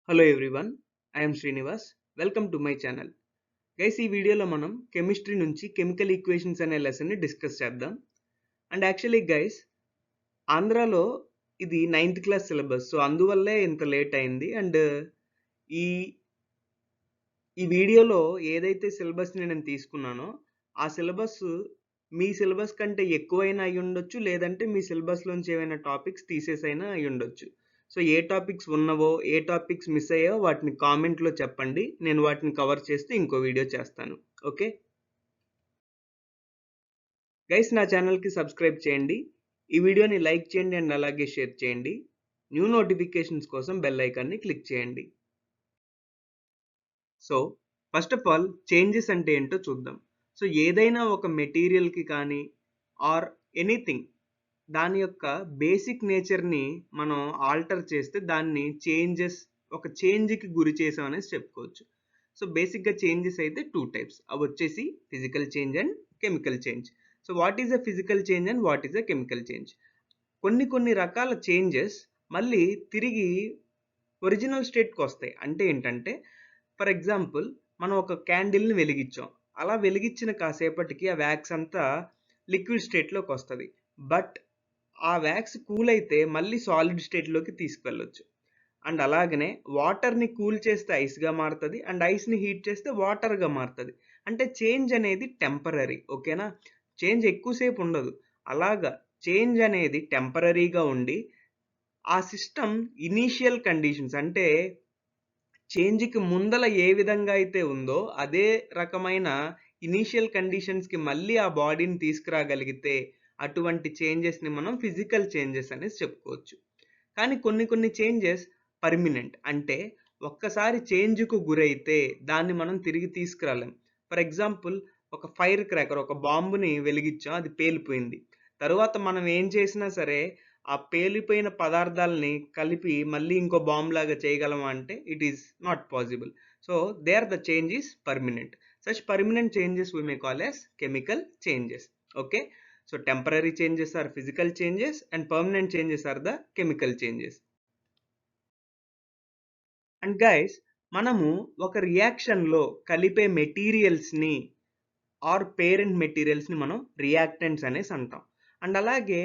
Hello everyone, I am Srinivas. Welcome to my channel. Guys ఈ వీడియోలో మనం chemistry నుంచి కెమికల్ ఈక్వేషన్స్ అనే లెసన్ని డిస్కస్ చేద్దాం. అండ్ యాక్చువల్లీ గైస్ ఆంధ్రాలో ఇది 9th క్లాస్ సిలబస్, సో అందువల్లే ఇంత లేట్ అయింది. అండ్ ఈ ఈ వీడియోలో ఏదైతే సిలబస్ని నేను తీసుకున్నానో ఆ సిలబస్ మీ సిలబస్ కంటే ఎక్కువైనా అయి ఉండొచ్చు, లేదంటే మీ సిలబస్లోంచి ఏమైనా టాపిక్స్ తీసేసైనా అయి ఉండొచ్చు. సో ఏ టాపిక్స్ ఉన్నవో, ఏ టాపిక్స్ మిస్ అయ్యావో వాటిని కామెంట్లో చెప్పండి. నేను వాటిని కవర్ చేస్తే ఇంకో వీడియో చేస్తాను. ఓకే గైస్, నా ఛానల్కి సబ్స్క్రైబ్ చేయండి, ఈ వీడియోని లైక్ చేయండి అండ్ అలాగే షేర్ చేయండి. న్యూ నోటిఫికేషన్స్ కోసం బెల్ ఐకాన్ని క్లిక్ చేయండి. So first of all changes అంటే ఏంటో చూద్దాం. సో ఏదైనా ఒక మెటీరియల్కి కానీ ఆర్ ఎనీథింగ్ దాని యొక్క బేసిక్ నేచర్ని మనం ఆల్టర్ చేస్తే దాన్ని చేంజెస్, ఒక చేంజ్కి గురి చేసామనేసి చెప్పుకోవచ్చు. సో బేసిక్గా చేంజెస్ అయితే టూ టైప్స్, అవి వచ్చేసి physical change and chemical change. So what is a physical change and what is a chemical change? కొన్ని రకాల చేంజెస్ మళ్ళీ తిరిగి ఒరిజినల్ స్టేట్కి వస్తాయి. అంటే ఏంటంటే, ఫర్ ఎగ్జాంపుల్ మనం ఒక క్యాండిల్ని వెలిగించాం, అలా వెలిగించిన కాసేపటికి ఆ వ్యాక్స్ అంతా లిక్విడ్ స్టేట్లోకి వస్తుంది. బట్ ఆ వ్యాక్స్ కూల్ అయితే మళ్ళీ సాలిడ్ స్టేట్లోకి తీసుకువెళ్ళొచ్చు. అండ్ అలాగనే వాటర్ని కూల్ చేస్తే ఐస్గా మారుతుంది, అండ్ ఐస్ని హీట్ చేస్తే వాటర్గా మారుతుంది. అంటే చేంజ్ అనేది టెంపరరీ, ఓకేనా? చేంజ్ ఎక్కువసేపు ఉండదు. అలాగా చేంజ్ అనేది టెంపరరీగా ఉండి ఆ సిస్టమ్ ఇనీషియల్ కండిషన్స్, అంటే చేంజ్కి ముందల ఏ విధంగా అయితే ఉందో అదే రకమైన ఇనీషియల్ కండిషన్స్కి మళ్ళీ ఆ బాడీని తీసుకురాగలిగితే అటువంటి చేంజెస్ని మనం ఫిజికల్ చేంజెస్ అనేసి చెప్పుకోవచ్చు. కానీ కొన్ని చేంజెస్ పర్మినెంట్, అంటే ఒక్కసారి చేంజ్కు గురైతే దాన్ని మనం తిరిగి తీసుకురాలేం. ఫర్ ఎగ్జాంపుల్ ఒక ఫైర్ క్రాకర్, ఒక బాంబుని వెలిగించాం, అది పేలిపోయింది. తరువాత మనం ఏం చేసినా సరే ఆ పేలిపోయిన పదార్థాలని కలిపి మళ్ళీ ఇంకో బాంబ్ లాగా చేయగలమా అంటే it is not possible. So there the change is permanent. Such permanent changes we may call as chemical changes. Okay, so temporary changes are physical changes and permanent changes are the chemical changes. And guys, మనము ఒక రియాక్షన్లో కలిపే మెటీరియల్స్ని are parent మెటీరియల్స్ని మనం reactants అనేసి అంటాం. And అలాగే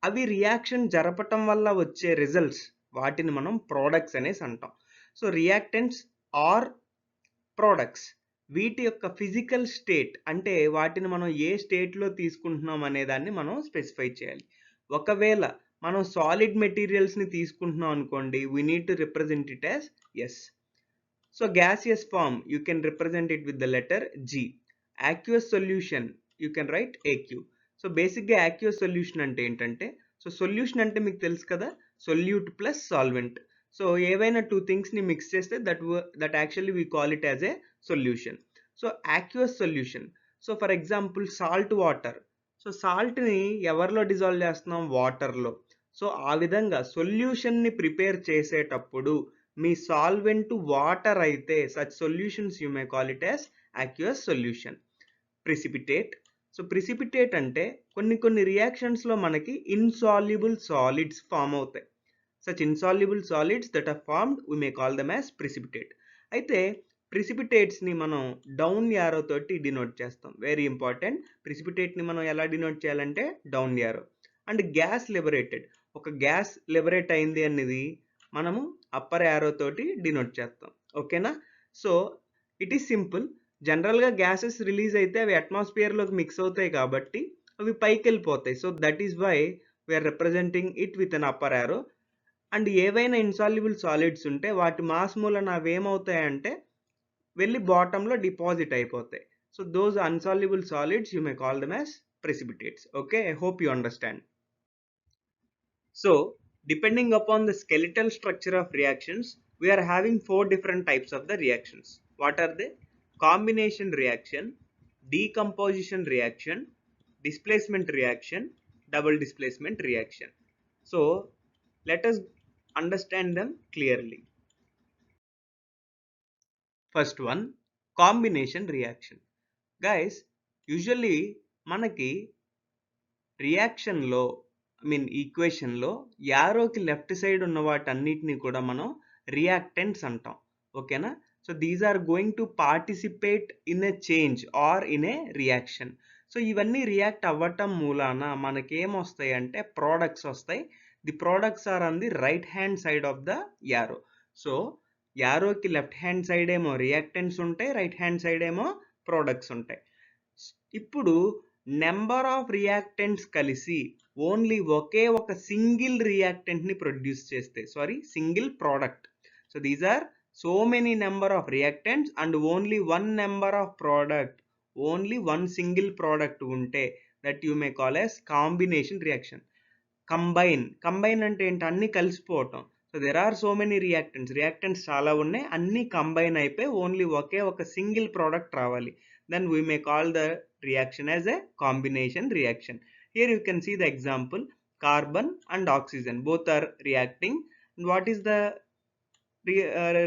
అవి reaction జరపటం వల్ల వచ్చే రిజల్ట్స్, వాటిని మనం ప్రోడక్ట్స్ అనేసి అంటాం. సో రియాక్టెంట్స్ ఆర్ ప్రోడక్ట్స్, వీటి యొక్క ఫిజికల్ స్టేట్, అంటే వాటిని మనం ఏ స్టేట్లో తీసుకుంటున్నాం అనే దాన్ని మనం స్పెసిఫై చేయాలి. ఒకవేళ మనం సాలిడ్ మెటీరియల్స్ని తీసుకుంటున్నాం అనుకోండి, we need to represent it as S. So gaseous form you can represent it with the letter G. aqueous solution you can write AQ. So బేసిక్గా aqueous solution అంటే ఏంటంటే, సో సొల్యూషన్ అంటే మీకు తెలుసు కదా, సొల్యూట్ ప్లస్ సాల్వెంట్. సో ఏవైనా two థింగ్స్ని mix చేస్తే that actually we call it as a solution. So aqueous solution, so for example salt water. So సాల్ట్ని ఎవరిలో డిజాల్వ్ చేస్తున్నాం? వాటర్లో. సో ఆ విధంగా సొల్యూషన్ని ప్రిపేర్ చేసేటప్పుడు మీ సాల్వెంట్ వాటర్ అయితే such solutions you may call it as aqueous solution. Precipitate, so precipitate అంటే కొన్ని రియాక్షన్స్లో మనకి ఇన్సాల్యుబుల్ సాలిడ్స్ ఫామ్ అవుతాయి. Such insoluble solids that are formed we may call them as precipitate. అయితే ప్రిసిపిటేట్స్ని మనం డౌన్ యారో తోటి డినోట్ చేస్తాం. వెరీ ఇంపార్టెంట్, ప్రిసిపిటేట్ని మనం ఎలా డినోట్ చేయాలంటే down arrow. And gas liberated, ఒక గ్యాస్ లిబరేట్ అయింది అనేది మనము అప్పర్ యారో తోటి డినోట్ చేస్తాం. ఓకేనా? So it is simple. జనరల్గా గ్యాసెస్ రిలీజ్ అయితే అవి అట్మాస్ఫియర్లోకి మిక్స్ అవుతాయి కాబట్టి అవి పైకి వెళ్ళిపోతాయి. So that is why we're representing it with an upper arrow. And ఏవైనా ఇన్సాల్యుబుల్ సాలిడ్స్ ఉంటే వాటి మాస్ మూలన అవి ఏమవుతాయంటే వెళ్ళి బాటంలో డిపాజిట్ అయిపోతాయి. So those insoluble solids you may call them as precipitates. Okay, I hope you understand. So depending upon the skeletal structure of reactions, we are having four different types of the reactions. What are they? Combination reaction, decomposition reaction, displacement reaction, double displacement reaction. So let us understand them clearly. First one, combination reaction. Guys, usually మనకి రియాక్షన్లో, ఈక్వేషన్లో యారోకి left side ఉన్న వాటన్నిటిని కూడా మనం reactants అంటాం. ఓకేనా? So these are going to participate in a change or in a reaction. So ఇవన్నీ react అవ్వటం మూలాన మనకేమొస్తాయి అంటే ప్రోడక్ట్స్ వస్తాయి. The products are on the right hand side of the arrow. So యారోకి లెఫ్ట్ హ్యాండ్ సైడ్ ఏమో reactants ఉంటాయి, right hand side ఏమో ప్రోడక్ట్స్ ఉంటాయి. ఇప్పుడు నెంబర్ ఆఫ్ రియాక్టెంట్స్ కలిసి ఓన్లీ ఒకే ఒక సింగిల్ రియాక్టెంట్ని ప్రొడ్యూస్ చేస్తే, single product. So these are so many number of reactants and only one number of product, only one single product ఉంటే that you may call as combination reaction. Combine అంటే ఏంటి? అన్నీ కలిసిపోవటం. So there are so many reactants చాలా ఉన్నాయి, అన్నీ combine అయిపోయి only ఒకే ఒక సింగిల్ ప్రోడక్ట్ రావాలి. Then we may call the reaction as a combination reaction. Here you can see the example, carbon and oxygen both are reacting, and what is the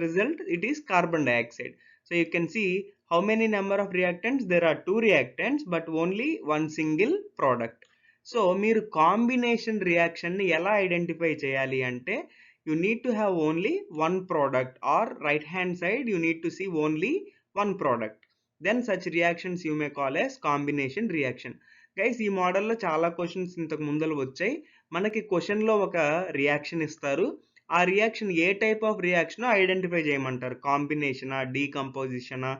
result? It is carbon dioxide. So you can see how many number of reactants? There are 2 reactants but only one single product. So మీరు combination reaction ని ఎలా identify చేయాలి అంటే you need to have only one product, or right hand side you need to see only one product. Then such reactions you may call as combination reaction. Guys, ఈ మోడల్లో చాలా questions ఇంతకు ముందర వచ్చాయి. మనకి క్వశ్చన్లో ఒక రియాక్షన్ ఇస్తారు, ఆ reaction A type of reaction identify చేయమంటారు. కాంబినేషనా, డీకంపోజిషనా,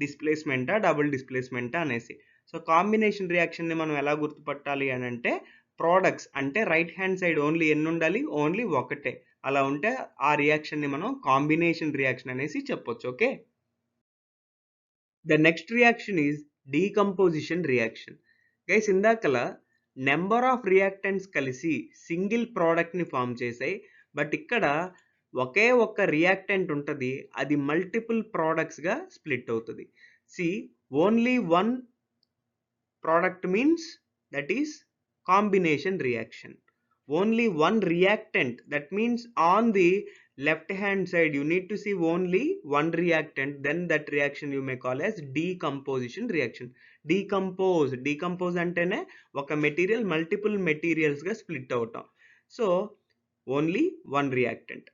డిస్ప్లేస్మెంటా, డబుల్ డిస్ప్లేస్మెంటా అనేసి. సో కాంబినేషన్ రియాక్షన్ని మనం ఎలా గుర్తుపట్టాలి అని అంటే ప్రోడక్ట్స్ అంటే రైట్ హ్యాండ్ సైడ్ ఓన్లీ ఎన్ని ఉండాలి? ఓన్లీ ఒకటే. అలా ఉంటే ఆ రియాక్షన్ని మనం కాంబినేషన్ రియాక్షన్ అనేసి చెప్పొచ్చు. Okay. The next reaction is decomposition reaction. Guys, ఇందాకలా నెంబర్ ఆఫ్ రియాక్టెంట్స్ కలిసి సింగిల్ ప్రోడక్ట్ని ఫామ్ చేసాయి, బట్ ఇక్కడ ఒకే ఒక్క రియాక్టెంట్ ఉంటుంది, అది మల్టిపుల్ ప్రోడక్ట్స్గా స్ప్లిట్ అవుతుంది. Only one product means that is combination reaction. Only one reactant, that means on the left hand side you need to see only one reactant, then that reaction you may call as decomposition reaction. Decompose antene oka material multiple materials ga split avtam. So only one reactant.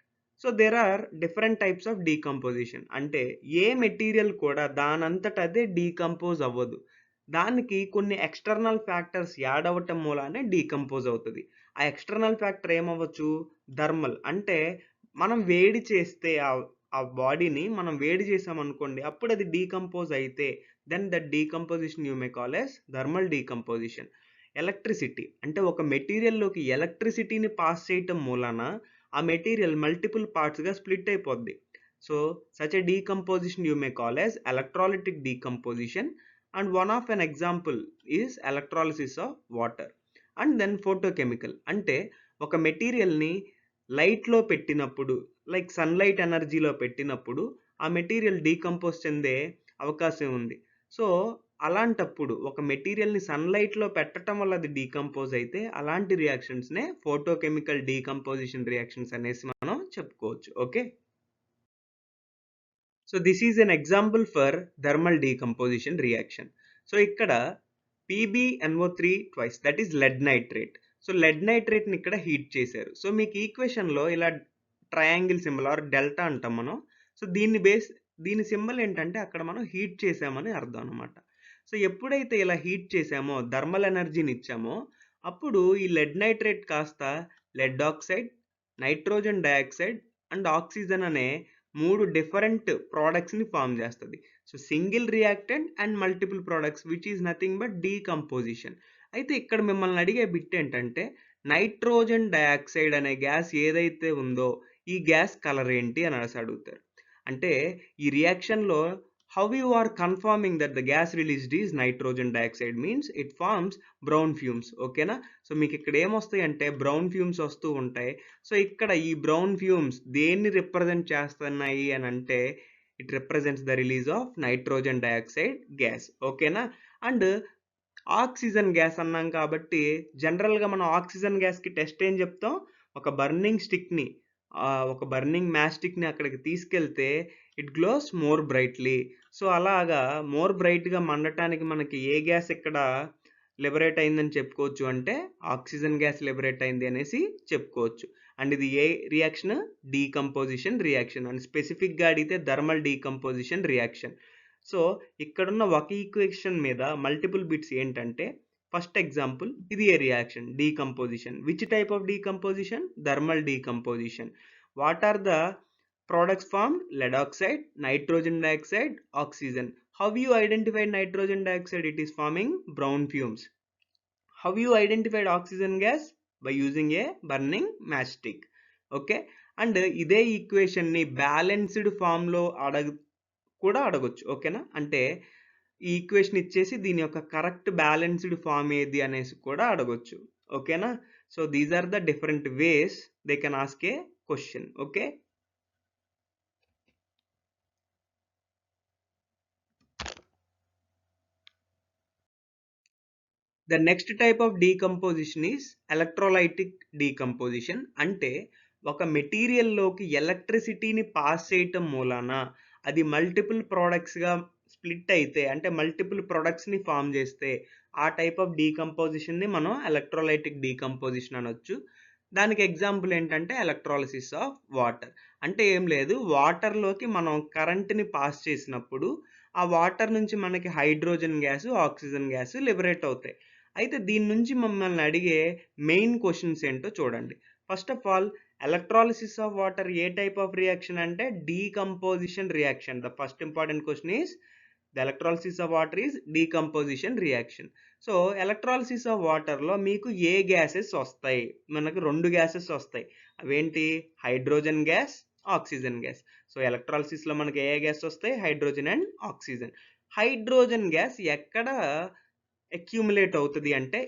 So there are different types of decomposition. ante A material కూడా దానంతట అదే decompose అవ్వదు, దానికి కొన్ని external factors add అవ్వటం మూలానే decompose అవుతుంది. ఆ external factor ఏమవ్వచ్చు? Thermal, అంటే మనం వేడి చేస్తే ఆ బాడీని మనం వేడి చేసామనుకోండి, అప్పుడు అది డీకంపోజ్ అయితే then that decomposition you may call as thermal decomposition. Electricity అంటే ఒక మెటీరియల్లోకి ఎలక్ట్రిసిటీని పాస్ చేయటం మూలాన ఆ మెటీరియల్ మల్టిపుల్ పార్ట్స్గా స్ప్లిట్ అయిపోద్ది. So such a decomposition you may call as electrolytic decomposition. And one of an example is electrolysis of water. And then photochemical అంటే ఒక మెటీరియల్ని లైట్లో పెట్టినప్పుడు, లైక్ సన్లైట్ ఎనర్జీలో పెట్టినప్పుడు ఆ మెటీరియల్ డీకంపోజ్ చెందే అవకాశం ఉంది. సో అలాంటప్పుడు ఒక మెటీరియల్ని సన్లైట్లో పెట్టడం వల్ల అది డీకంపోజ్ అయితే అలాంటి రియాక్షన్స్నే ఫోటోకెమికల్ డీకంపోజిషన్ రియాక్షన్స్ అనేసి మనం చెప్పుకోవచ్చు. Okay. So this is an example for thermal decomposition reaction. So ikkada PbNO3 twice, that is lead nitrate. So lead nitrate ni ikkada heat chesaru. So meeku equation lo ila triangle symbol or delta antam manam. So దీని symbol ఏంటంటే అక్కడ మనం heat చేసామని అర్థం అనమాట. So ఎప్పుడైతే ఇలా heat చేసామో, థర్మల్ ఎనర్జీని ఇచ్చామో, అప్పుడు ఈ లెడ్ నైట్రేట్ కాస్త lead oxide, nitrogen dioxide and oxygen అనే 3 డిఫరెంట్ ప్రోడక్ట్స్ని ఫామ్ చేస్తుంది. So single reactant and multiple products which is nothing but decomposition. అయితే ఇక్కడ మిమ్మల్ని అడిగే బిట్ ఏంటంటే నైట్రోజన్ డయాక్సైడ్ అనే గ్యాస్ ఏదైతే ఉందో ఈ గ్యాస్ కలర్ ఏంటి అని అడుగుతారు. అంటే ఈ రియాక్షన్లో how you are confirming that the gas released is nitrogen dioxide means it forms brown fumes. ఓకేనా? సో మీకు ఇక్కడ ఏమొస్తాయి అంటే బ్రౌన్ ఫ్యూమ్స్ వస్తూ ఉంటాయి. సో ఇక్కడ ఈ బ్రౌన్ ఫ్యూమ్స్ దేన్ని రిప్రజెంట్ చేస్తున్నాయి అని అంటే it represents the release of nitrogen dioxide gas. ఓకేనా? అండ్ ఆక్సిజన్ గ్యాస్ అన్నాం కాబట్టి జనరల్గా మనం ఆక్సిజన్ గ్యాస్కి టెస్ట్ ఏం చెప్తాం? ఒక బర్నింగ్ స్టిక్ని, ఒక బర్నింగ్ మ్యాచ్ స్టిక్ని అక్కడికి తీసుకెళ్తే it glows more brightly. So అలాగా మోర్ బ్రైట్గా మండటానికి మనకి ఏ గ్యాస్ ఇక్కడ లిబరేట్ అయిందని చెప్పుకోవచ్చు అంటే ఆక్సిజన్ గ్యాస్ లిబరేట్ అయింది అనేసి చెప్పుకోవచ్చు. అండ్ ఇది ఏ రియాక్షన్? Decomposition reaction. అండ్ స్పెసిఫిక్గా అడిగితే థర్మల్ డీకంపోజిషన్ రియాక్షన్. సో ఇక్కడున్న ఒక ఈక్వేషన్ మీద మల్టిపుల్ బిట్స్ ఏంటంటే, ఫస్ట్ ఎగ్జాంపుల్ ఇది ఏ reaction? Decomposition. Which type of decomposition? Thermal decomposition. What are the products formed? Lead oxide, nitrogen dioxide, oxygen. How you identified nitrogen dioxide? It is forming brown fumes. How you identified oxygen gas? By using a burning matchstick. Okay, and ఇదే equation ని balanced form లో కూడా అడగొచ్చు. ఓకేనా, అంటే ఈ equation ఇచ్చేసి దీని యొక్క కరెక్ట్ బ్యాలెన్స్డ్ ఫామ్ ఏది అనేసి కూడా అడగొచ్చు. ఓకేనా, so these are the different ways they can ask a question. Okay, the next type of decomposition is electrolytic decomposition. అంటే ఒక మెటీరియల్ లోకి ఎలక్ట్రిసిటీని పాస్ చేయటం మూలాన అది మల్టిపుల్ ప్రోడక్ట్స్గా స్ప్లిట్ అయితే, అంటే మల్టిపుల్ ప్రొడక్ట్స్ని ఫామ్ చేస్తే ఆ టైప్ ఆఫ్ డీకంపోజిషన్ని మనం ఎలక్ట్రోలైటిక్ డీకంపోజిషన్ అనొచ్చు. దానికి ఎగ్జాంపుల్ ఏంటంటే ఎలక్ట్రాలిసిస్ ఆఫ్ వాటర్. అంటే ఏం లేదు, వాటర్లోకి మనం కరెంట్ని పాస్ చేసినప్పుడు ఆ వాటర్ నుంచి మనకి hydrogen gas, oxygen gas liberate అవుతాయి. అయితే దీని నుంచి మమ్మల్ని అడిగే మెయిన్ క్వశ్చన్స్ ఏంటో చూడండి. First of all, electrolysis of water ఏ టైప్ ఆఫ్ రియాక్షన్ అంటే decomposition reaction. The first important question is the electrolysis of water is decomposition reaction. So electrolysis of వాటర్లో మీకు ఏ గ్యాసెస్ వస్తాయి? మనకు రెండు గ్యాసెస్ వస్తాయి. అవేంటి? Hydrogen gas, oxygen gas. So ఎలక్ట్రాలిసిస్లో మనకి ఏ గ్యాస్ వస్తాయి? Hydrogen and oxygen. Hydrogen gas ఎక్కడ అక్యూములేట్ అవుతుంది అంటే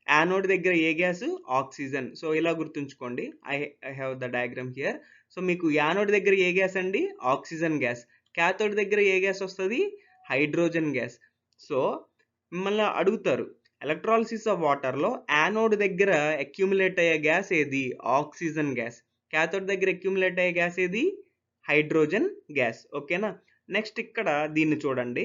యానోడ్ దగ్గర ఏ గ్యాస్? ఆక్సిజన్. సో ఇలా గుర్తుంచుకోండి. I have the diagram here. So మీకు యానోడ్ దగ్గర ఏ గ్యాస్ అండి? Oxygen gas. క్యాథోడ్ దగ్గర ఏ గ్యాస్ వస్తుంది? Hydrogen gas. సో మిమ్మల్ని అడుగుతారు, ఎలక్ట్రాలిసిస్ ఆఫ్ వాటర్లో యానోడ్ దగ్గర అక్యూములేట్ అయ్యే గ్యాస్ ఏది? Oxygen gas. క్యాథోడ్ దగ్గర అక్యూములేట్ అయ్యే గ్యాస్ ఏది? Hydrogen gas. ఓకేనా, నెక్స్ట్ ఇక్కడ దీన్ని చూడండి.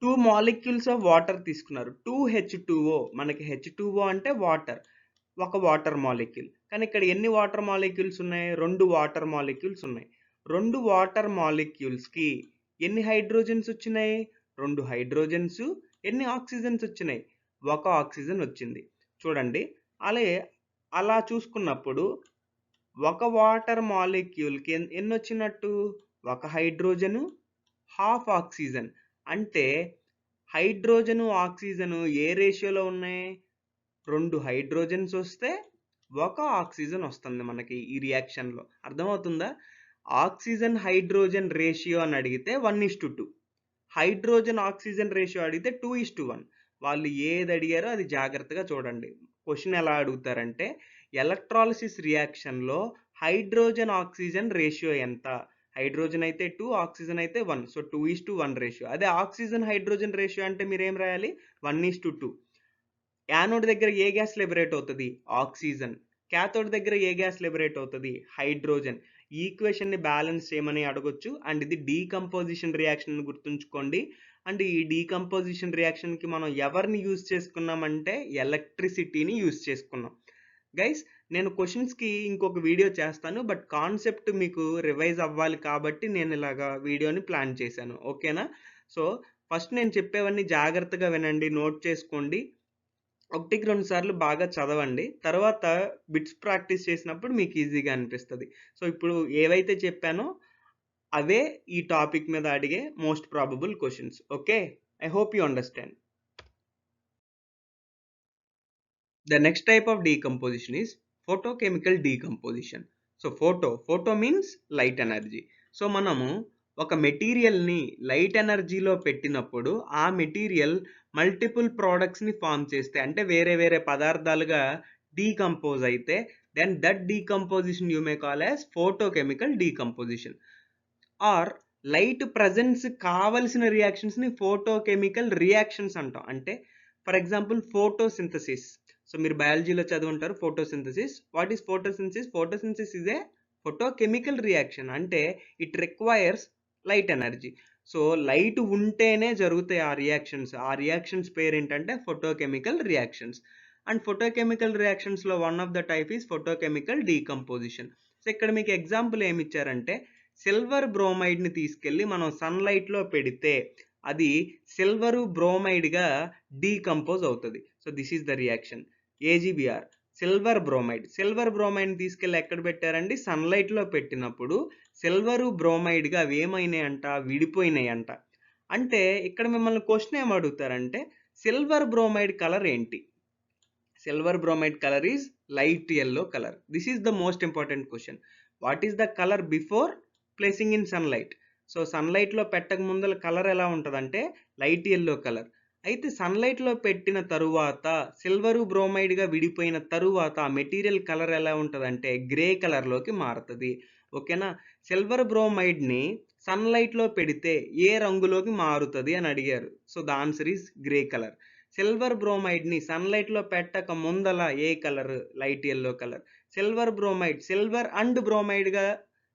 2 మాలిక్యూల్స్ ఆఫ్ వాటర్ తీసుకున్నారు. 2H2O. మనకి H2O అంటే వాటర్, ఒక వాటర్ మాలిక్యూల్. కానీ ఇక్కడ ఎన్ని వాటర్ మాలిక్యూల్స్ ఉన్నాయి? 2 వాటర్ మాలిక్యూల్స్ ఉన్నాయి. 2 వాటర్ మాలిక్యూల్స్కి ఎన్ని హైడ్రోజన్స్ వచ్చినాయి? 2 హైడ్రోజన్స్. ఎన్ని ఆక్సిజన్స్ వచ్చినాయి? 1 ఆక్సిజన్ వచ్చింది. చూడండి, అలా చూసుకున్నప్పుడు ఒక వాటర్ మాలిక్యూల్కి ఎన్ని వచ్చినట్టు? 1 హైడ్రోజను, హాఫ్ ఆక్సిజన్. అంటే హైడ్రోజను, ఆక్సిజను ఏ రేషియోలో ఉన్నాయి? 2 హైడ్రోజన్స్ వస్తే 1 ఆక్సిజన్ వస్తుంది మనకి ఈ రియాక్షన్లో. అర్థమవుతుందా? ఆక్సిజన్ హైడ్రోజన్ రేషియో అని అడిగితే 1:2, హైడ్రోజన్ ఆక్సిజన్ రేషియో అడిగితే 2:1. వాళ్ళు ఏది అడిగారో అది జాగ్రత్తగా చూడండి. క్వశ్చన్ ఎలా అడుగుతారంటే, ఎలక్ట్రాలిసిస్ రియాక్షన్లో హైడ్రోజన్ ఆక్సిజన్ రేషియో ఎంత? హైడ్రోజన్ అయితే 2, ఆక్సిజన్ అయితే 1. So 2:1 ratio. అదే ఆక్సిజన్ హైడ్రోజన్ రేషియో అంటే మీరు ఏం రాయాలి? 1:2. యానోడ్ దగ్గర ఏ గ్యాస్ లిబరేట్ అవుతుంది? ఆక్సిజన్. క్యాథోడ్ దగ్గర ఏ గ్యాస్ లిబరేట్ అవుతుంది? హైడ్రోజన్. ఈ ఈక్వేషన్ని బ్యాలెన్స్ చేయమని అడగొచ్చు. అండ్ ఇది డీకంపోజిషన్ రియాక్షన్ గుర్తుంచుకోండి. అండ్ ఈ డీకంపోజిషన్ రియాక్షన్కి మనం ఎవరిని యూజ్ చేసుకున్నామంటే ఎలక్ట్రిసిటీని యూజ్ చేసుకున్నాం. గైస్, నేను క్వశ్చన్స్కి ఇంకొక వీడియో చేస్తాను, బట్ కాన్సెప్ట్ మీకు రివైజ్ అవ్వాలి కాబట్టి నేను ఇలాగా వీడియోని ప్లాన్ చేశాను. ఓకేనా? సో ఫస్ట్ నేను చెప్పేవన్నీ జాగ్రత్తగా వినండి, నోట్ చేసుకోండి. 1-2 సార్లు బాగా చదవండి. తర్వాత బిట్స్ ప్రాక్టీస్ చేసినప్పుడు మీకు ఈజీగా అనిపిస్తుంది. సో ఇప్పుడు ఏవైతే చెప్పానో అవే ఈ టాపిక్ మీద అడిగే most probable questions. Okay, I hope you understand. The next type of decomposition is photochemical decomposition. So photo means light energy. So మనము ఒక మెటీరియల్ని లైట్ ఎనర్జీలో పెట్టినప్పుడు ఆ మెటీరియల్ మల్టిపుల్ ప్రోడక్ట్స్ని ఫామ్ చేస్తే, అంటే వేరే వేరే పదార్థాలుగా డీకంపోజ్ అయితే, then that decomposition you may call as photochemical decomposition. Or light presence కావలసిన రియాక్షన్స్ని ఫోటోకెమికల్ రియాక్షన్స్ అంటాం. అంటే ఫర్ ఎగ్జాంపుల్ ఫోటోసింథసిస్. సో మీరు బయాలజీలో చదువుంటారు photosynthesis. What is photosynthesis? Photosynthesis is a photochemical reaction. అంటే it requires light energy. So light ఉంటేనే జరుగుతాయి ఆ రియాక్షన్స్. ఆ రియాక్షన్స్ పేరు ఏంటంటే ఫోటోకెమికల్ రియాక్షన్స్. అండ్ ఫోటోకెమికల్ రియాక్షన్స్లో one of the type is photochemical decomposition. So ఇక్కడ మీకు ఎగ్జాంపుల్ ఏమి ఇచ్చారంటే సిల్వర్ బ్రోమైడ్ని తీసుకెళ్ళి మనం సన్లైట్లో పెడితే అది సిల్వరు బ్రోమైడ్గా డీకంపోజ్ అవుతుంది. So this is the reaction AGBR. Silver బ్రోమైడ్ని తీసుకెళ్ళి ఎక్కడ పెట్టారండి? సన్లైట్లో పెట్టినప్పుడు సిల్వరు బ్రోమైడ్గా అవి ఏమైనాయంట? విడిపోయినాయంట. అంటే ఇక్కడ మిమ్మల్ని క్వశ్చన్ ఏం అడుగుతారంటే సిల్వర్ బ్రోమైడ్ కలర్ ఏంటి? Silver bromide color is light yellow color. This is the most important question. What is the color before placing in sunlight? So సన్లైట్లో పెట్టక ముందల కలర్ ఎలా ఉంటుందంటే లైట్ ఎల్లో కలర్. అయితే సన్లైట్లో పెట్టిన తరువాత సిల్వరు బ్రోమైడ్గా విడిపోయిన తరువాత ఆ మెటీరియల్ కలర్ ఎలా ఉంటుందంటే గ్రే కలర్లోకి మారుతుంది. ఓకేనా? సిల్వర్ బ్రోమైడ్ని సన్లైట్లో పెడితే ఏ రంగులోకి మారుతుంది అని అడిగారు. So the answer is grey colour. Silver బ్రోమైడ్ని సన్లైట్లో పెట్టక ముందల ఏ colour? Light yellow colour. Silver and బ్రోమైడ్గా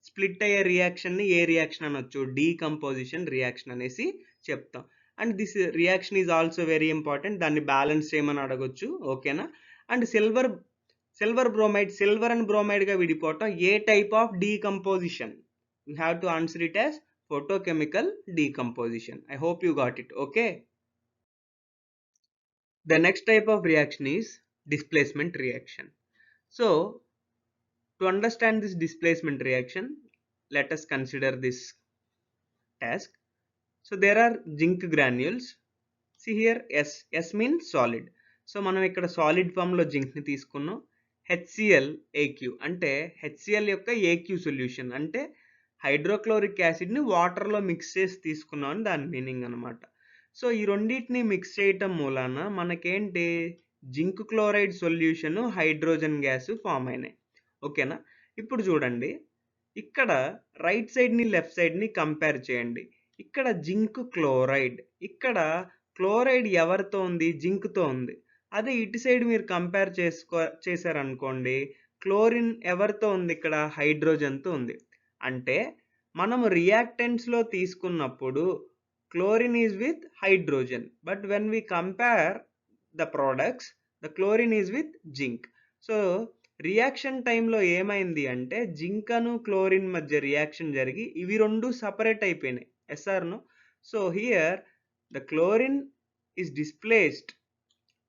స్ప్లిట్ అయ్యే రియాక్షన్ని ఏ రియాక్షన్ అనొచ్చు? డీకంపోజిషన్ రియాక్షన్ అనేసి చెప్తాం. And this reaction is also very important. దాన్ని బ్యాలెన్స్ చేయమని అడగొచ్చు. ఓకేనా? And silver bromide silver and బ్రోమైడ్గా విడిపోవటం ఏ type of decomposition? You have to answer it as photochemical decomposition. I hope you got it. Okay. The next type of reaction is displacement reaction. So to understand this displacement reaction, let us consider this task. So there are zinc granules. See here, S means solid. So మనం ఇక్కడ solid form లో zinc ని తీసుకున్నాం. HCl AQ అంటే HCl యొక్క AQ solution అంటే hydrochloric యాసిడ్ని వాటర్లో mix చేసి తీసుకున్నాం అని దాని మీనింగ్ అనమాట. సో ఈ రెండింటిని మిక్స్ చేయటం మూలాన మనకేంటి? Zinc chloride solution, hydrogen gas form అయినాయి. ఓకేనా? ఇప్పుడు చూడండి, ఇక్కడ రైట్ సైడ్ని లెఫ్ట్ సైడ్ని కంపేర్ చేయండి. ఇక్కడ జింక్ క్లోరైడ్, ఇక్కడ క్లోరైడ్ ఎవరితో ఉంది? జింక్తో ఉంది. అదే ఇటు సైడ్ మీరు కంపేర్ చేశారనుకోండి, క్లోరిన్ ఎవరితో ఉంది? ఇక్కడ హైడ్రోజన్తో ఉంది. అంటే మనము రియాక్టెంట్స్లో తీసుకున్నప్పుడు chlorine is with hydrogen, but when we compare the products the chlorine is with zinc. So reaction టైంలో ఏమైంది అంటే జింక్ అను క్లోరిన్ మధ్య రియాక్షన్ జరిగి ఇవి రెండు సపరేట్ అయిపోయినాయి. ఎస్ఆర్ను. So here the chlorine is displaced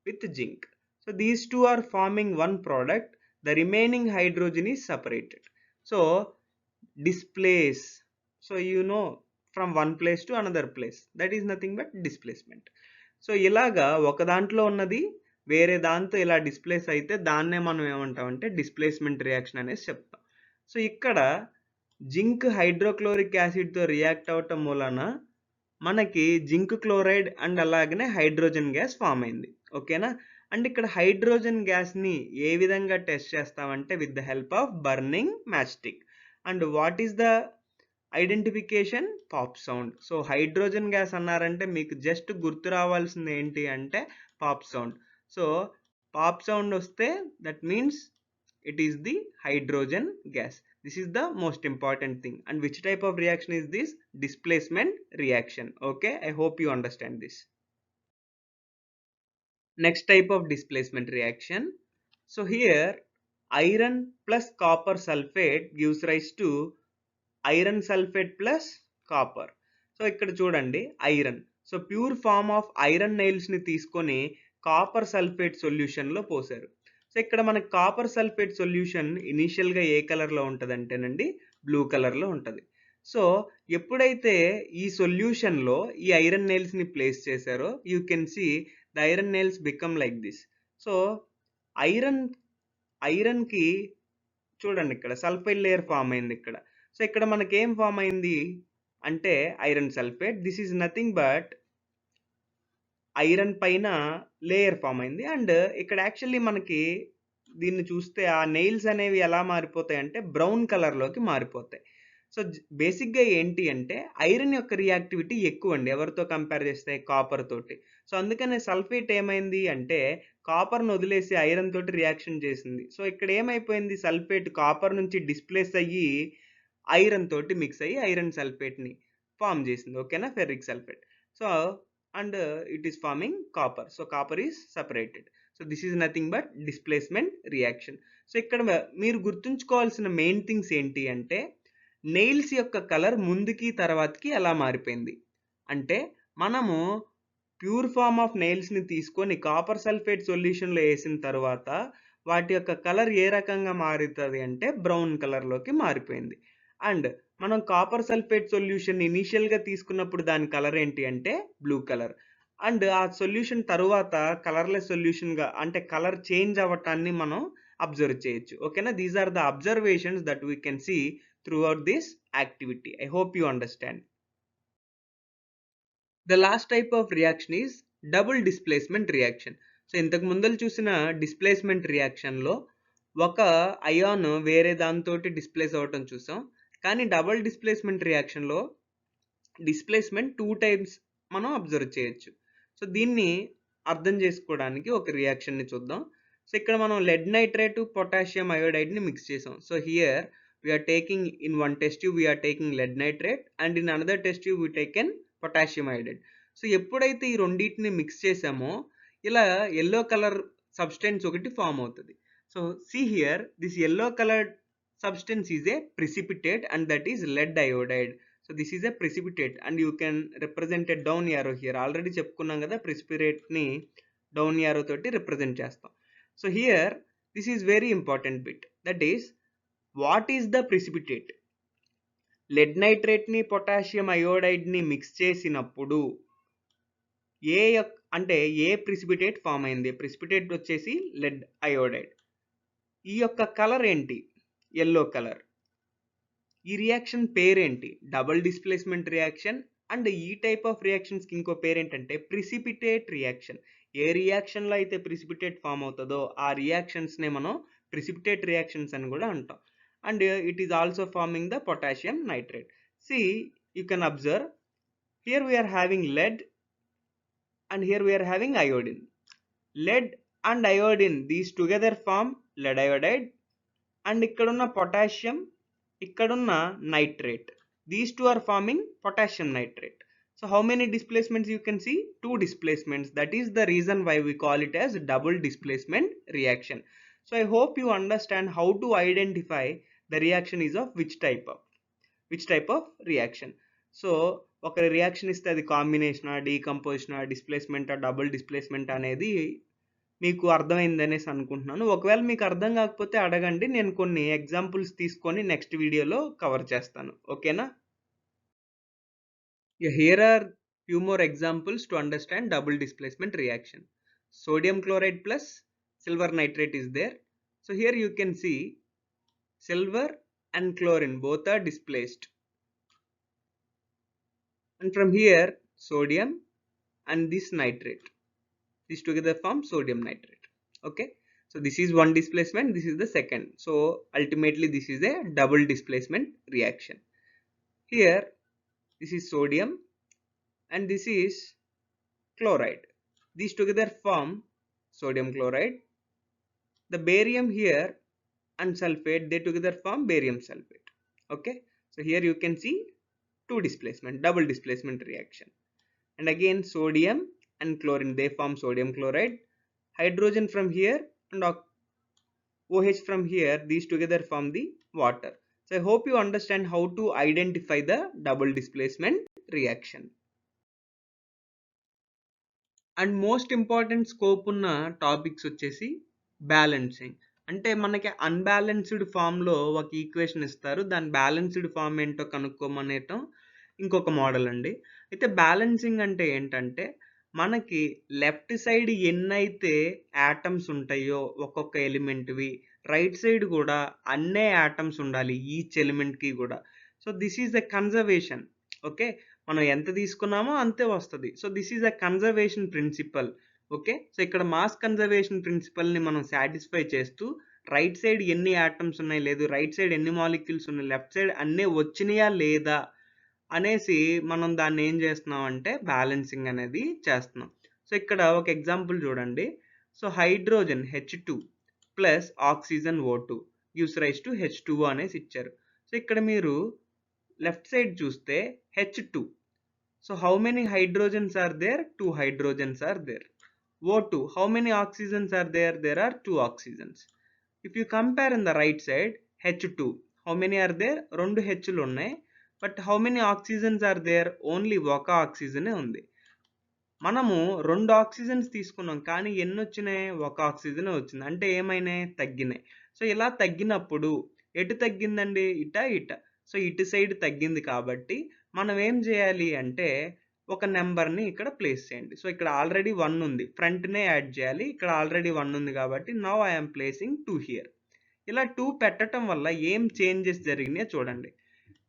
with zinc. So these two are forming one product. The remaining hydrogen is separated. So displace, so you know from one place to another place, that is nothing but displacement. So ఇలాగా ఒక దాంట్లో ఉన్నది వేరే దాంతో ఇలా displays అయితే దాన్నే మనం ఏమంటామంటే డిస్ప్లేస్మెంట్ రియాక్షన్ అనేసి చెప్తాం. సో ఇక్కడ జింక్ హైడ్రోక్లోరిక్ యాసిడ్తో రియాక్ట్ అవటం మూలన మనకి జింక్ క్లోరైడ్ అండ్ అలాగనే హైడ్రోజన్ గ్యాస్ ఫామ్ అయింది. ఓకేనా? అండ్ ఇక్కడ హైడ్రోజన్ గ్యాస్ని ఏ విధంగా టెస్ట్ చేస్తామంటే with the help of burning match stick. And what is the identification? Pop sound. So hydrogen gas అన్నారంటే మీకు జస్ట్ గుర్తు రావాల్సింది ఏంటి అంటే pop sound. So pop sound వస్తే that means it is the hydrogen gas. This is the most important thing. And which type of reaction is this? Displacement reaction. Okay, I hope you understand this. Next type of displacement reaction. So here iron plus copper sulfate gives rise to iron sulfate plus copper. So ఇక్కడ చూడండి iron. So pure form of iron నైల్స్ని తీసుకొని copper sulphate సొల్యూషన్లో పోసారు. So ఇక్కడ మనకి copper sulphate solution ఇనీషియల్గా ఏ కలర్లో ఉంటుంది అంటేనండి బ్లూ కలర్లో ఉంటుంది. సో ఎప్పుడైతే ఈ సొల్యూషన్లో ఈ ఐరన్ నైల్స్ని ప్లేస్ చేశారో you can see the iron nails become like this. So ఐరన్కి చూడండి ఇక్కడ సల్ఫైడ్ లేయర్ ఫామ్ అయింది ఇక్కడ. సో ఇక్కడ మనకి ఏం ఫామ్ అయింది అంటే iron sulphate. This is nothing but iron పైన లేయర్ ఫామ్ అయింది. అండ్ ఇక్కడ యాక్చువల్లీ మనకి దీన్ని చూస్తే ఆ నెయిల్స్ అనేవి ఎలా మారిపోతాయి అంటే బ్రౌన్ కలర్లోకి మారిపోతాయి. సో బేసిక్గా ఏంటి అంటే ఐరన్ యొక్క రియాక్టివిటీ ఎక్కువ అండి ఎవరితో కంపేర్ చేస్తే? కాపర్ తోటి. సో అందుకనే సల్ఫేట్ ఏమైంది అంటే కాపర్ను వదిలేసి ఐరన్ తోటి రియాక్షన్ చేసింది. సో ఇక్కడ ఏమైపోయింది? సల్ఫేట్ కాపర్ నుంచి డిస్ప్లేస్ అయ్యి ఐరన్ తోటి మిక్స్ అయ్యి ఐరన్ సల్ఫేట్ని ఫామ్ చేసింది. ఓకేనా? Ferric sulphate. So and it is farming copper. So copper is separated. So this is nothing but displacement reaction. So ఇక్కడ మీరు గుర్తుంచుకోవాల్సిన మెయిన్ థింగ్స్ ఏంటి అంటే నెయిల్స్ యొక్క కలర్ ముందుకి తర్వాతకి ఎలా మారిపోయింది అంటే మనము ప్యూర్ ఫామ్ ఆఫ్ నెయిల్స్ని తీసుకొని కాపర్ సల్ఫేట్ సొల్యూషన్లో వేసిన తర్వాత వాటి యొక్క కలర్ ఏ రకంగా మారుతుంది అంటే బ్రౌన్ కలర్లోకి మారిపోయింది. అండ్ మనం కాపర్ సల్ఫేట్ సొల్యూషన్ ఇనీషియల్గా తీసుకున్నప్పుడు దాని కలర్ ఏంటి అంటే బ్లూ కలర్. అండ్ ఆ సొల్యూషన్ తరువాత కలర్లెస్ సొల్యూషన్గా అంటే కలర్ చేంజ్ అవ్వటాన్ని మనం అబ్జర్వ్ చేయొచ్చు. ఓకేనా? These are the observations that we can see throughout this activity. I hope you understand. The last type of reaction is double displacement reaction. So ఇంతకు ముందర చూసిన డిస్ప్లేస్మెంట్ రియాక్షన్లో ఒక అయాన్ వేరే దాంతో డిస్ప్లేస్ అవ్వటం చూసాం. కానీ డబుల్ డిస్ప్లేస్మెంట్ రియాక్షన్లో డిస్ప్లేస్మెంట్ 2 టైమ్స్ మనం అబ్జర్వ్ చేయొచ్చు. సో దీన్ని అర్థం చేసుకోవడానికి ఒక రియాక్షన్ని చూద్దాం. సో ఇక్కడ మనం లెడ్ నైట్రేట్ పొటాషియం అయోడైడ్ని మిక్స్ చేసాం. So here we're taking in one test tube we're taking lead nitrate and in another test tube we taken potassium iodide. So ఎప్పుడైతే ఈ రెండింటిని మిక్స్ చేసామో ఇలా ఎల్లో కలర్ సబ్స్టెన్స్ ఒకటి ఫామ్ అవుతుంది. So see here this yellow coloured substance is a precipitate and that is lead iodide. So this is a precipitate and you can represent a down arrow here. Already చెప్పుకున్నాం కదా ప్రిసిపిటేట్ని down arrow తోటి represent చేస్తాం. So here this is very important bit, that is what is the precipitate. Lead నైట్రేట్ని potassium అయోడైడ్ని mix చేసినప్పుడు అంటే a precipitate form అయింది. ప్రిసిపిటేట్ వచ్చేసి లెడ్ అయోడైడ్. ఈ యొక్క కలర్ ఏంటి? Yellow colour. ఈ రియాక్షన్ పేరేంటి? Double displacement reaction. అండ్ ఈ టైప్ ఆఫ్ రియాక్షన్స్కి ఇంకో పేరేంటంటే ప్రిసిపిటేట్ రియాక్షన్. ఏ రియాక్షన్లో అయితే ప్రిసిపిటేట్ ఫామ్ అవుతుందో ఆ రియాక్షన్స్నే మనం ప్రిసిపిటేట్ రియాక్షన్స్ అని కూడా అంటాం. And it is also forming the potassium nitrate. See you can observe here we're having lead and here we are having iodine. Lead and iodine, these together form lead iodide. And ikkadunna potassium, ikkadunna nitrate. These two are forming potassium nitrate. So how many displacements you can see? 2 displacements. That is the reason why we call it as double displacement reaction. So I hope you understand how to identify the reaction is of which type of reaction. So ఒక reaction ఇస్తే అది కాంబినేషనా, డీకంపోజిషనా, డిస్ప్లేస్మెంటా, double displacement అనేది మీకు అర్థమైంది అనేసి అనుకుంటున్నాను. ఒకవేళ మీకు అర్థం కాకపోతే అడగండి, నేను కొన్ని ఎగ్జాంపుల్స్ తీసుకొని నెక్స్ట్ వీడియోలో కవర్ చేస్తాను. ఓకేనా? Here are few more examples to understand double displacement reaction. Sodium chloride plus silver nitrate is there. So here you can see silver and chlorine both are displaced. And from here sodium and this nitrate, these together form sodium nitrate. Okay, so this is one displacement, this is the second. So ultimately this is a double displacement reaction. Here this is sodium and this is chloride. These together form sodium chloride. The barium here and sulfate, they together form barium sulfate. Okay, so here you can see 2 displacement, double displacement reaction. And again sodium and chlorine, they form sodium chloride. Hydrogen from here and OH from here, these together form the water. So I hope you understand how to identify the double displacement reaction. And most important scope ఉన్న topics వచ్చేసి balancing. అంటే మనకి unbalanced ఫామ్లో ఒక equation ఇస్తారు, దాని balanced form ఏంటో కనుక్కోమనేటం ఇంకొక మోడల్ అండి. అయితే బ్యాలెన్సింగ్ అంటే ఏంటంటే మనకి లెఫ్ట్ సైడ్ ఎన్నైతే యాటమ్స్ ఉంటాయో ఒక్కొక్క ఎలిమెంట్వి, రైట్ సైడ్ కూడా అన్నే యాటమ్స్ ఉండాలి ఈచ్ ఎలిమెంట్కి కూడా. So this is a conservation. Okay, మనం ఎంత తీసుకున్నామో అంతే వస్తుంది. So this is a conservation principle. Okay, so ఇక్కడ మాస్ కన్జర్వేషన్ ప్రిన్సిపల్ని మనం సాటిస్ఫై చేస్తూ రైట్ సైడ్ ఎన్ని యాటమ్స్ ఉన్నాయి, లేదు రైట్ సైడ్ ఎన్ని మాలిక్యూల్స్ ఉన్నాయి, లెఫ్ట్ సైడ్ అన్నీ వచ్చినాయా లేదా అనేసి మనం దాన్ని ఏం చేస్తున్నాం అంటే బ్యాలెన్సింగ్ అనేది చేస్తున్నాం. సో ఇక్కడ ఒక ఎగ్జాంపుల్ చూడండి. So hydrogen H2 plus oxygen O2 gives rise to H2O అనేసి ఇచ్చారు. సో ఇక్కడ మీరు లెఫ్ట్ సైడ్ చూస్తే H2. So how many hydrogens are there? 2 hydrogens are there. O2, how many oxygens are there? There are 2 oxygens. If you compare in the right side, H2, how many are there? 2 H'లు ఉన్నాయి. But how many oxygens are there? Only ఒక ఆక్సిజనే ఉంది. మనము 2 oxygens తీసుకున్నాం, కానీ ఎన్ని వచ్చినాయి? ఒక oxygen వచ్చింది. అంటే ఏమైనాయి? తగ్గినాయి. సో ఇలా తగ్గినప్పుడు ఎటు తగ్గిందండి? ఇట. సో ఇటు సైడ్ తగ్గింది కాబట్టి మనం ఏం చేయాలి అంటే ఒక నెంబర్ని ఇక్కడ ప్లేస్ చేయండి. సో ఇక్కడ ఆల్రెడీ 1 ఉంది, ఫ్రంట్నే యాడ్ చేయాలి. ఇక్కడ ఆల్రెడీ 1 ఉంది కాబట్టి నౌ ఐఎమ్ ప్లేసింగ్ 2 హియర్. ఇలా 2 పెట్టడం వల్ల ఏం చేంజెస్ జరిగినాయో చూడండి.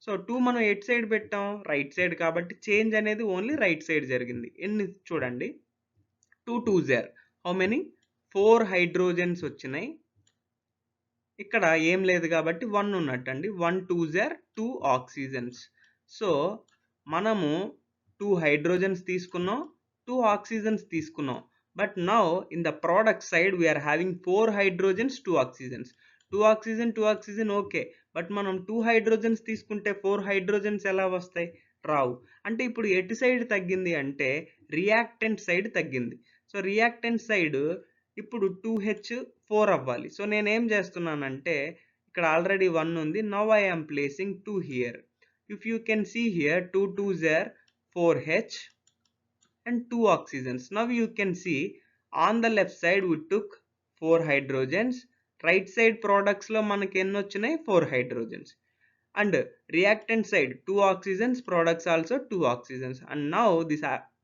సో 2 మనం ఎట్ సైడ్ పెట్టాం? రైట్ సైడ్, కాబట్టి చేంజ్ అనేది ఓన్లీ రైట్ సైడ్ జరిగింది. ఎన్ని చూడండి, 2 2s are how many? 4 hydrogens వచ్చినాయి. ఇక్కడ ఏం లేదు కాబట్టి 1 ఉన్నట్టండి. 1 2s are 2 ఆక్సిజన్స్. సో మనము 2 హైడ్రోజన్స్ తీసుకున్నాం, 2 ఆక్సిజన్స్ తీసుకున్నాం. But now in the product side we're having 4 hydrogens, 2 oxygens. 2 oxygen okay, but మనం 2 హైడ్రోజన్స్ తీసుకుంటే 4 హైడ్రోజన్స్ ఎలా వస్తాయి? రావు. అంటే ఇప్పుడు ఎటు సైడ్ తగ్గింది అంటే రియాక్టెంట్ సైడ్ తగ్గింది. సో రియాక్టెంట్ సైడ్ ఇప్పుడు 2H4 అవ్వాలి. సో నేనేం చేస్తున్నానంటే ఇక్కడ ఆల్రెడీ 1 ఉంది, now I am placing 2 here. If you can see here 2 2s are 4H and 2 oxygens. Now you can see on the left side we took 4 hydrogens. Right side products lo manaki enni vachinayi? 4 hydrogens. And reactant side 2 oxygens, products also 2 oxygens. And now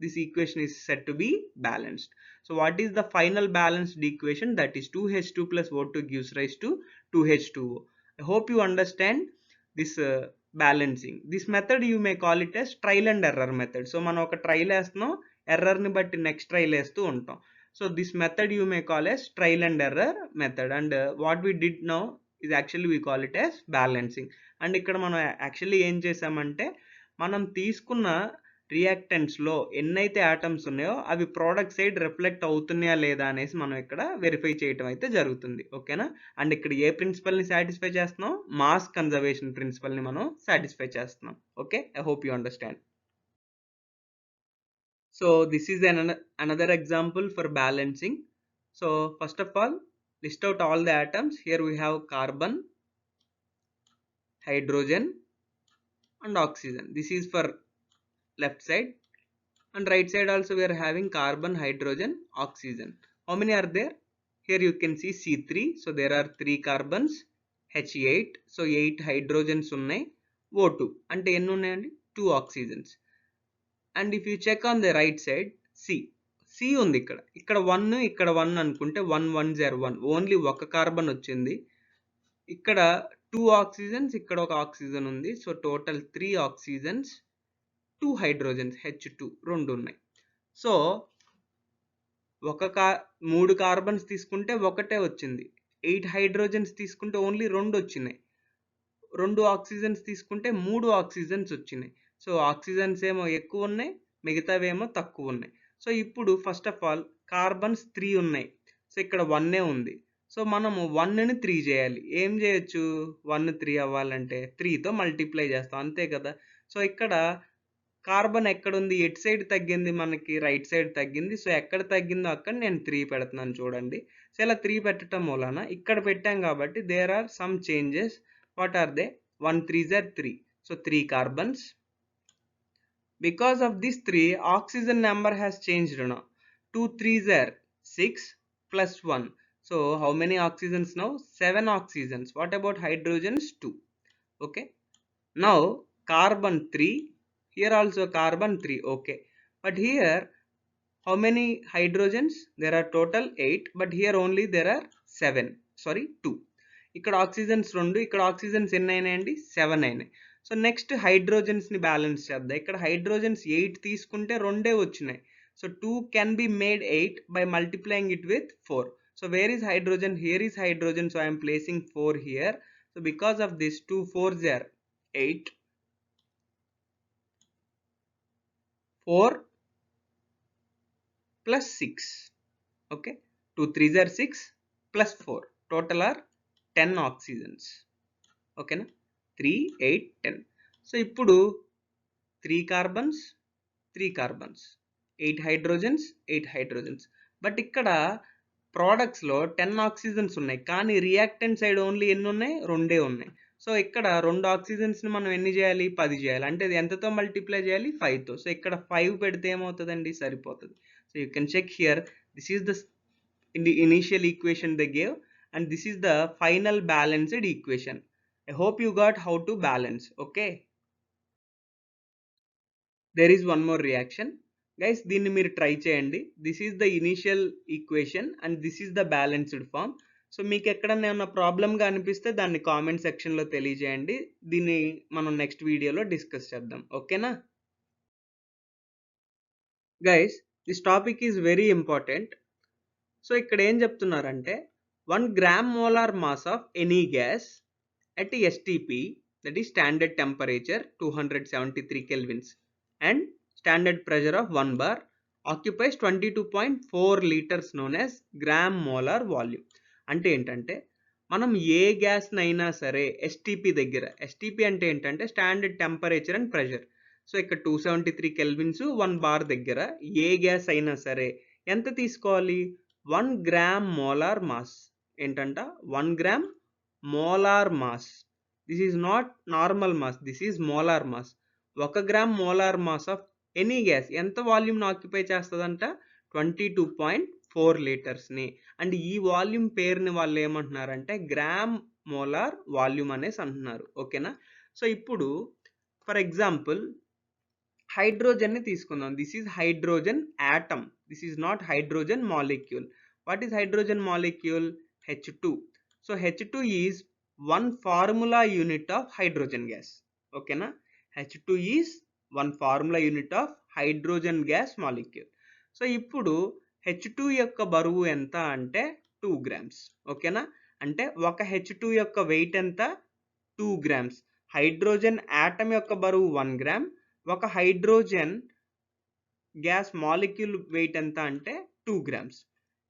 this equation is said to be balanced. So what is the final balanced equation? That is 2H2 plus O2 gives rise to 2H2O. I hope you understand this balancing. This method you may call it as trial and error method. So మనం ఒక trial వేస్తున్నాం, ఎర్రర్ని బట్టి next trial వేస్తూ ఉంటాం. So this method you may call as trial and error method. And what we did now is actually we call it as balancing. And ఇక్కడ మనం actually ఏం చేసామంటే మనం తీసుకున్న రియాక్టెంట్స్లో ఎన్నైతే ఆటమ్స్ ఉన్నాయో అవి ప్రోడక్ట్ సైడ్ రిఫ్లెక్ట్ అవుతున్నాయా లేదా అనేసి మనం ఇక్కడ వెరిఫై చేయటం అయితే జరుగుతుంది. ఓకేనా? అండ్ ఇక్కడ ఏ ప్రిన్సిపల్ని సాటిస్ఫై చేస్తున్నాం? మాస్ కన్జర్వేషన్ ప్రిన్సిపల్ని మనం సాటిస్ఫై చేస్తున్నాం. Okay, I hope you understand. So this is another example for balancing. So first of all, list out all the atoms. Here we have carbon, hydrogen and oxygen. This is for left side, and right side also we are having carbon, hydrogen, oxygen. How many are there? Here you can see C3. So there are 3 carbons, H8. So 8 hydrogens unnai. O2 ante enni unnayandi? 2 oxygens. And if you check on the right side, C ఉంది. ఇక్కడ 1 ఇక్కడ 1 అనుకుంటే 1 1s are 1. Only ఒక carbon వచ్చింది. ఇక్కడ 2 oxygens, ఇక్కడ ఒక oxygen ఉంది. So total 3 oxygens, 2 hydrogens H2 రెండు ఉన్నాయి. సో 3 కార్బన్స్ తీసుకుంటే ఒకటే వచ్చింది. 8 హైడ్రోజన్స్ తీసుకుంటే ఓన్లీ 2 వచ్చినాయి. 2 ఆక్సిజన్స్ తీసుకుంటే 3 ఆక్సిజన్స్ వచ్చినాయి. సో ఆక్సిజన్స్ ఏమో ఎక్కువ ఉన్నాయి, మిగతావేమో తక్కువ ఉన్నాయి. సో ఇప్పుడు ఫస్ట్ ఆఫ్ ఆల్ కార్బన్స్ 3 ఉన్నాయి. సో ఇక్కడ 1 ఉంది. సో మనము 1ని 3 చేయాలి. ఏం చేయొచ్చు? 1 3 అవ్వాలంటే 3తో మల్టిప్లై చేస్తాం, అంతే కదా. సో ఇక్కడ కార్బన్ ఎక్కడుంది? ఎట్ సైడ్ తగ్గింది? మనకి రైట్ సైడ్ తగ్గింది. సో ఎక్కడ తగ్గిందో అక్కడ నేను 3 పెడుతున్నాను చూడండి. సో ఇలా 3 పెట్టడం మూలన ఇక్కడ పెట్టాం కాబట్టి there are some changes. What are they? 1 3s are 3. So 3 carbons. Because of this 3, oxygen number has changed now. 2 3s are 6 plus 1. So how many oxygens now? 7 oxygens. What about hydrogens? 2. Okay. Now carbon 3. Here also carbon 3. Okay. But here how many hydrogens? There are total 8. But here only there are 7. Sorry, 2. ఇక్కడ oxygens 2, ఇక్కడ oxygens ఎన్ని అయినాయండి? 7 అయినాయి. So next హైడ్రోజన్స్ని balance చేద్దాం. ఇక్కడ hydrogens 8 తీసుకుంటే 2 వచ్చినాయి. So 2 can be made 8 by multiplying it with 4. So where is hydrogen? Here is hydrogen. So I'm placing 4 here. So because of this 2 4s are 8. 4 plus 6. Okay. 2 3s are 6 plus 4. Total are 10 oxygens. ఓకేనా? 3 8 10. So ఇప్పుడు 3 carbons 3 carbons, 8 hydrogens 8 hydrogens. But ఇక్కడ ప్రోడక్ట్స్లో 10 oxygens ఉన్నాయి, కానీ reactant side only ఎన్ని ఉన్నాయి? 2 ఉన్నాయి. So ఇక్కడ 2 ఆక్సిజన్స్ని మనం ఎన్ని చేయాలి? 10 చేయాలి. అంటే ఇది ఎంతతో మల్టిప్లై చేయాలి? 5తో. సో ఇక్కడ 5 పెడితే ఏమవుతుందండి? సరిపోతుంది. So you can check here, this is the initial equation they gave and this is the final balanced equation. I hope you got how to balance. Okay, there is one more reaction guys, దీన్ని మీరు try చేయండి. This is the initial equation and this is the balanced form. So మీకు ఎక్కడన్నా ఏమన్నా ప్రాబ్లంగా అనిపిస్తే దాన్ని comment సెక్షన్లో తెలియజేయండి. దీన్ని మనం నెక్స్ట్ వీడియోలో డిస్కస్ చేద్దాం. ఓకేనా guys, this topic is very important. So ఇక్కడ ఏం చెప్తున్నారంటే 1 gram molar mass of any gas at STP, that is standard temperature 273 kelvins and standard pressure of 1 bar, occupies 22.4 liters known as gram molar volume. అంటే ఏంటంటే మనం ఏ గ్యాస్నైనా సరే STP దగ్గర, STP అంటే ఏంటంటే standard temperature and pressure. So ఇక్కడ 273 kelvins 1 bar దగ్గర ఏ gas అయినా సరే ఎంత తీసుకోవాలి? 1 gram molar mass. ఏంటంట? 1 gram molar mass. This is not normal mass, this is molar mass. 1 gram molar mass of any gas ఎంత వాల్యూమ్ని ఆక్యుపై చేస్తుందంట? 22.4 లీటర్స్ని. అండ్ ఈ వాల్యూమ్ పేరుని వాళ్ళు ఏమంటున్నారంటే గ్రామ్ మోలార్ వాల్యూమ్ అనేసి అంటున్నారు. ఓకేనా? సో ఇప్పుడు ఫర్ ఎగ్జాంపుల్ హైడ్రోజన్ని తీసుకుందాం. This is hydrogen atom, this is not hydrogen molecule. What is hydrogen molecule? H2. So H2 is one formula unit of hydrogen gas. Okay na? H2 is one formula unit of hydrogen gas molecule. So ఇప్పుడు H2 యొక్క బరువు ఎంత అంటే 2 grams. ఓకేనా? అంటే ఒక H2 యొక్క wait ఎంత? 2 grams. హైడ్రోజన్ యాటమ్ యొక్క బరువు 1 gram. ఒక హైడ్రోజన్ గ్యాస్ మాలిక్యూల్ వెయిట్ ఎంత అంటే 2 grams.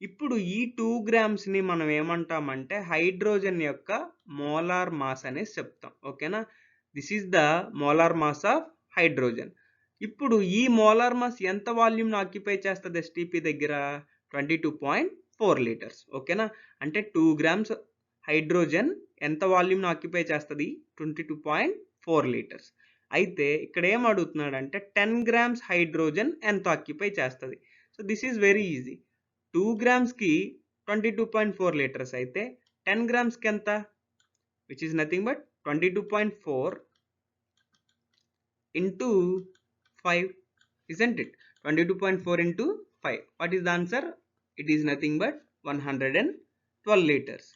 ఇప్పుడు ఈ 2 గ్రామ్స్ని మనం ఏమంటామంటే హైడ్రోజన్ యొక్క మోలార్ మాస్ అనేసి చెప్తాం. ఓకేనా? This is the molar mass of hydrogen. ఇప్పుడు ఈ మోలార్ మాస్ ఎంత వాల్యూమ్ని ఆక్యుపై చేస్తుంది ఎస్టీపీ దగ్గర? 22.4 లీటర్స్. ఓకేనా? అంటే 2 గ్రామ్స్ హైడ్రోజన్ ఎంత వాల్యూమ్ని ఆక్యుపై చేస్తుంది? 22.4 లీటర్స్. అయితే ఇక్కడ ఏం అడుగుతున్నాడంటే 10 గ్రామ్స్ హైడ్రోజన్ ఎంత ఆక్యుపై చేస్తుంది? So this is very easy. 2 గ్రామ్స్కి 22.4 litres అయితే 10 గ్రామ్స్కి ఎంత? Which is nothing but 22.4 into 5, isn't it? 22.4 into 5. What is the answer? It is nothing but 112 liters.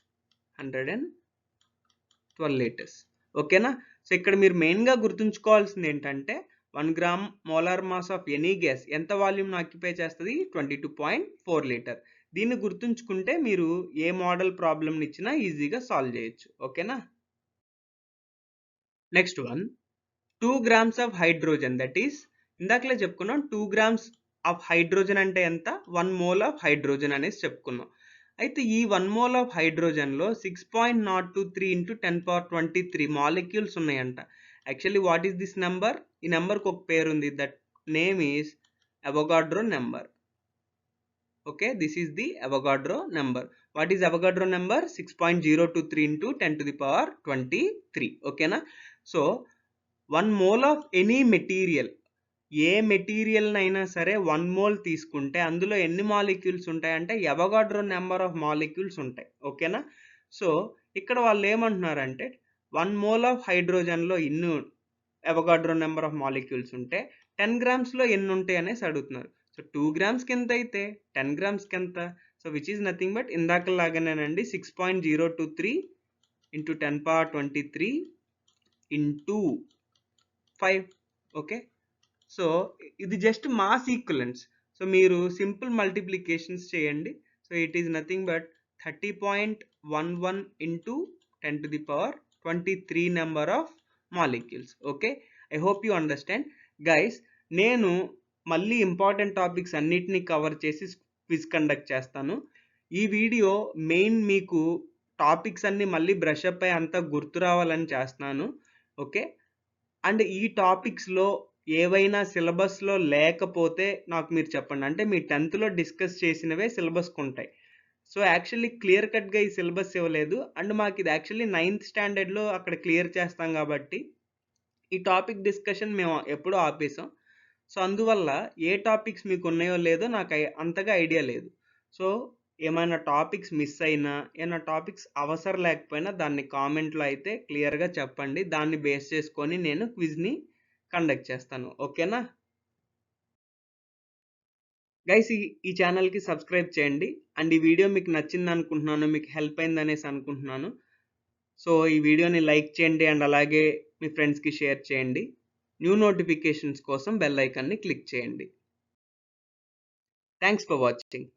112 liters. ఓకేనా? సో ఇక్కడ మీరు మెయిన్గా గుర్తుంచుకోవాల్సింది ఏంటంటే 1 gram molar mass of any gas ఎంత వాల్యూమ్ని ఆక్యుపై చేస్తుంది? 22.4 లీటర్. దీన్ని గుర్తుంచుకుంటే మీరు ఏ మోడల్ ప్రాబ్లమ్ని ఇచ్చినా ఈజీగా సాల్వ్ చేయొచ్చు. ఓకేనా? Next one, 2 grams of hydrogen, that is ఇందాకలే చెప్పుకున్నాం 2 grams ఆఫ్ హైడ్రోజన్ అంటే ఎంత? 1 mole ఆఫ్ హైడ్రోజన్ అనేసి చెప్పుకున్నాం. అయితే ఈ 1 mole ఆఫ్ హైడ్రోజన్లో 6.023 into 10^23 మాలిక్యూల్స్ ఉన్నాయంట. Actually what is this number? ఈ నెంబర్కి ఒక పేరు ఉంది, that name is Avogadro number. Okay, this is the Avogadro number. What is Avogadro number? 6.023 into 10^23. ఓకేనా? So 1 mole of any material, ఏ మెటీరియల్నైనా సరే 1 mole తీసుకుంటే అందులో ఎన్ని మాలిక్యూల్స్ ఉంటాయంటే అవగాడ్రో నెంబర్ ఆఫ్ మాలిక్యూల్స్ ఉంటాయి. ఓకేనా? సో ఇక్కడ వాళ్ళు ఏమంటున్నారంటే 1 mole ఆఫ్ హైడ్రోజన్లో ఇన్ని అవగాడ్రో నెంబర్ ఆఫ్ మాలిక్యూల్స్ ఉంటే 10 గ్రామ్స్లో ఎన్ని ఉంటాయి అనేసి అడుగుతున్నారు. సో 2 గ్రామ్స్కి ఎంత అయితే 10 గ్రామ్స్కి ఎంత? So which is nothing but ఇందాకలాగానేనండి 6.023 into 10^23 into 5. ఓకే, సో ఇది జస్ట్ మాస్ ఈక్వలెంట్స్. సో మీరు సింపుల్ మల్టిప్లికేషన్స్ చేయండి. So it is nothing but 30.11 into 10^23 number of molecules. Okay, I hope you understand guys. నేను మళ్ళీ ఇంపార్టెంట్ టాపిక్స్ అన్నిటినీ cover చేసి quiz conduct చేస్తాను. ఈ వీడియో మెయిన్ మీకు టాపిక్స్ అన్ని మళ్ళీ బ్రషప్ అయ్యి అంతా గుర్తు రావాలని చేస్తున్నాను. ఓకే, అండ్ ఈ టాపిక్స్లో ఏవైనా సిలబస్‌లో లేకపోతే నాకు మీరు చెప్పండి. అంటే మీ 10థ్‌లో డిస్కస్ చేసినవే సిలబస్‌కుంటాయి. సో, యాక్చువల్లీ క్లియర్ కట్‌గా ఈ సిలబస్ ఇవ్వలేదు. అండ్ మాకిది యాక్చువల్లీ 9థ్ స్టాండర్డ్‌లో అక్కడ క్లియర్ చేస్తాం గాబట్టి, ఈ టాపిక్ డిస్కషన్ మేము ఎప్పుడో ఆపేసాం. సో, అందువల్ల ఏ టాపిక్స్ మీకున్నాయో లేదో నాకు అంతగా ఐడియా లేదు. సో, ఏమైనా టాపిక్స్ మిస్ అయినా, ఏమైనా టాపిక్స్ అవసరం లేకపోయినా దాన్ని కామెంట్‌లో అయితే క్లియర్‌గా చెప్పండి. దాన్ని బేస్ చేసుకొని నేను క్విజ్‌ని కండక్ట్ చేస్తాను. ఓకేనా? గైస్ ఈ ఛానల్‌కి సబ్స్క్రైబ్ చేయండి. అండ్ ఈ వీడియో మీకు నచ్చిందనుకుంటున్నాను. మీకు హెల్ప్ అయిందనేసి అనుకుంటున్నాను. సో, ఈ వీడియోని లైక్ చేయండి అండ్ అలాగే మీ ఫ్రెండ్స్‌కి షేర్ చేయండి. న్యూ నోటిఫికేషన్స్ కోసం బెల్ ఐకాన్‌ని క్లిక్ చేయండి. Thanks for watching.